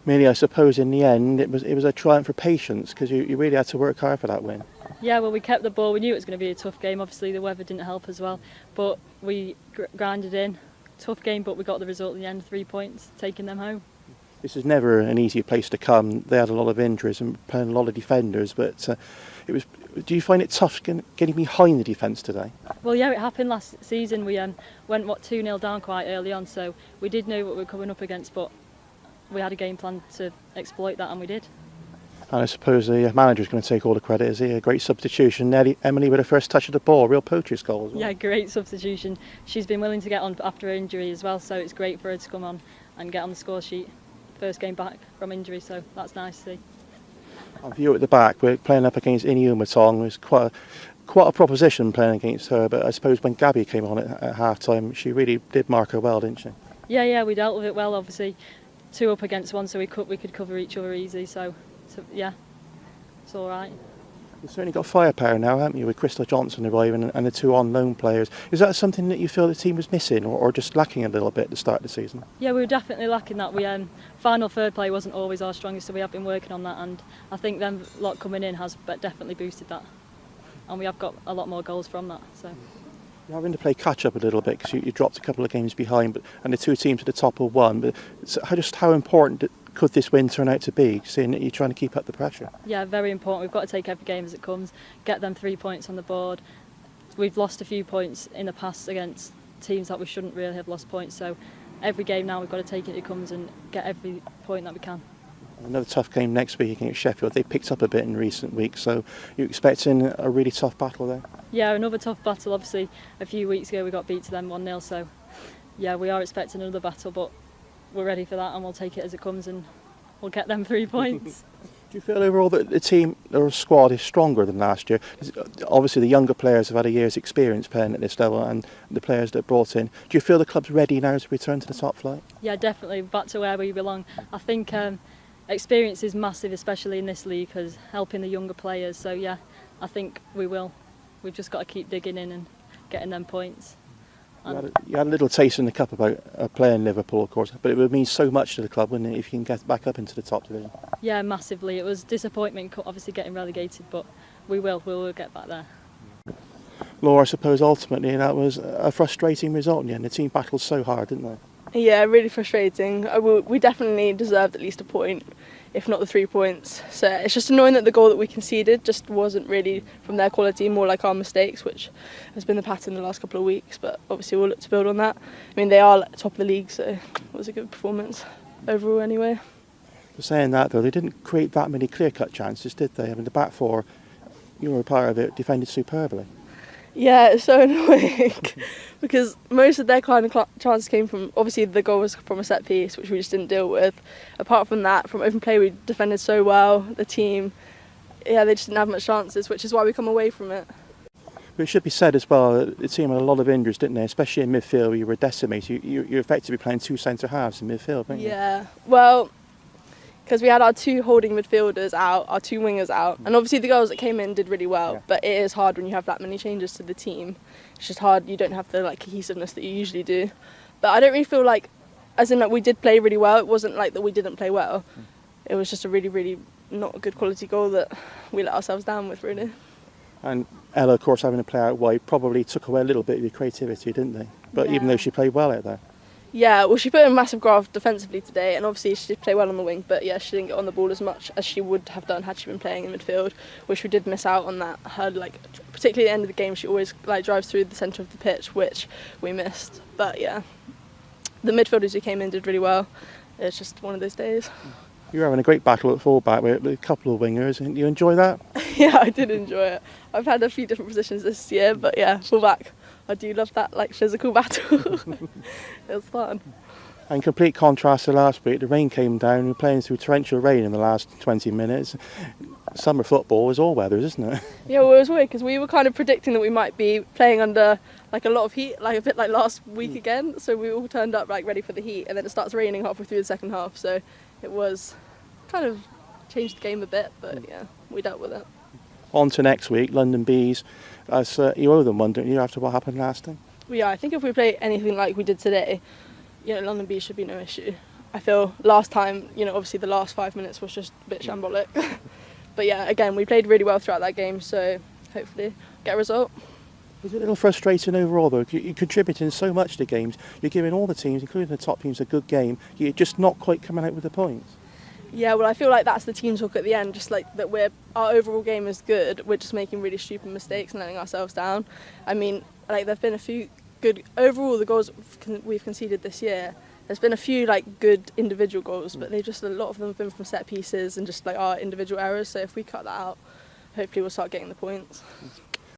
Millie, I suppose in the end it was a triumph for patience, because you really had to work hard for that win. Yeah, well, we kept the ball. We knew it was going to be a tough game. Obviously, the weather didn't help as well, but we grinded in. Tough game, but we got the result in the end, 3 points, taking them home. This is never an easy place to come. They had a lot of injuries and playing a lot of defenders, but it was. Do you find it tough getting behind the defence today? Well, yeah, it happened last season. We went 2-0 down quite early on, so we did know what we were coming up against, but we had a game plan to exploit that, and we did. And I suppose the manager's going to take all the credit. Is he a great substitution? Emily with her first touch of the ball, real poacher's goal as well. Yeah, great substitution. She's been willing to get on after her injury as well, so it's great for her to come on and get on the score sheet. First game back from injury, so that's nice to see. And for you at the back, we're playing up against Iniumatong. It was quite a proposition playing against her, but I suppose when Gabby came on at half time, she really did mark her well, didn't she? Yeah, we dealt with it well. Obviously, 2 up against 1, so we could cover each other easy. So yeah, it's all right. You've certainly got firepower now, haven't you, with Crystal Johnson arriving and the 2 on-loan players. Is that something that you feel the team was missing or just lacking a little bit at the start of the season? Yeah, we were definitely lacking that. We final third play wasn't always our strongest, so we have been working on that, and I think them lot coming in has definitely boosted that, and we have got a lot more goals from that. So you're having to play catch-up a little bit because you dropped a couple of games behind, and the 2 teams at the top have won. But how important could this win turn out to be, seeing that you're trying to keep up the pressure? Yeah, very important. We've got to take every game as it comes, get them 3 points on the board. We've lost a few points in the past against teams that we shouldn't really have lost points, so every game now we've got to take it as it comes and get every point that we can. Another tough game next week against Sheffield. They picked up a bit in recent weeks, so you're expecting a really tough battle there? Yeah, another tough battle. Obviously, a few weeks ago we got beat to them 1-0, so yeah, we are expecting another battle, but we're ready for that and we'll take it as it comes and we'll get them 3 points. Do you feel overall that the team or squad is stronger than last year? Obviously the younger players have had a year's experience playing at this level, and the players that are brought in. Do you feel the club's ready now to return to the top flight? Yeah, definitely, back to where we belong. I think experience is massive, especially in this league, because helping the younger players. So yeah, I think we will. We've just got to keep digging in and getting them points. You had a little taste in the cup about playing Liverpool, of course, but it would mean so much to the club, wouldn't it, if you can get back up into the top division? Yeah, massively. It was disappointment, obviously getting relegated, but we will get back there. Laura, I suppose ultimately that was a frustrating result in the end. The team battled so hard, didn't they? Yeah, really frustrating. We definitely deserved at least a point, if not the 3 points. So it's just annoying that the goal that we conceded just wasn't really from their quality, more like our mistakes, which has been the pattern the last couple of weeks. But obviously we'll look to build on that. I mean, they are top of the league, so it was a good performance overall anyway. For saying that though, they didn't create that many clear-cut chances, did they? I mean, the back four, you were a part of it, defended superbly. Yeah, it's so annoying because most of their kind of chances came from, obviously the goal was from a set piece, which we just didn't deal with. Apart from that, from open play we defended so well, the team, yeah, they just didn't have much chances, which is why we come away from it. But it should be said as well that the team had a lot of injuries, didn't they? Especially in midfield, where you were decimated. You're effectively playing 2 centre halves in midfield, weren't you? Yeah, well, because we had our 2 holding midfielders out, our 2 wingers out, and obviously the girls that came in did really well, yeah. But it is hard when you have that many changes to the team. It's just hard, you don't have the cohesiveness that you usually do. But I don't really feel like, as in we did play really well, it wasn't like that we didn't play well. It was just a really, really not good quality goal that we let ourselves down with, really. And Ella, of course, having to play out wide probably took away a little bit of your creativity, didn't they? But yeah. Even though she played well out there. Yeah, well, she put in a massive graft defensively today, and obviously she did play well on the wing, but yeah, she didn't get on the ball as much as she would have done had she been playing in midfield, which we did miss out on that. Her, particularly at the end of the game, she always drives through the centre of the pitch, which we missed. But yeah, the midfielders who came in did really well. It's just one of those days. You were having a great battle at full-back with a couple of wingers, and you enjoy that? Yeah, I did enjoy it. I've had a few different positions this year, but yeah, full-back. I do love that physical battle. It was fun. In complete contrast to last week, the rain came down. We were playing through torrential rain in the last 20 minutes. Summer football is all weathers, isn't it? Yeah, well, it was weird because we were kind of predicting that we might be playing under a lot of heat, a bit like last week again. So we all turned up ready for the heat, and then it starts raining halfway through the second half. So it was kind of changed the game a bit, but yeah, we dealt with it. On to next week, London Bees. You owe them one, don't you, after what happened last time? Yeah, I think if we play anything like we did today, London Bees should be no issue. I feel last time, obviously the last 5 minutes was just a bit shambolic. But yeah, again, we played really well throughout that game, so hopefully get a result. Is it a little frustrating overall though? You're contributing so much to games, you're giving all the teams, including the top teams, a good game, you're just not quite coming out with the points. Yeah, well, I feel like that's the team talk at the end, just like that our overall game is good, we're just making really stupid mistakes and letting ourselves down. I mean, like there've been a few good, overall the goals we've conceded this year, there's been a few like good individual goals, but a lot of them have been from set pieces and just like our individual errors, so if we cut that out, hopefully we'll start getting the points.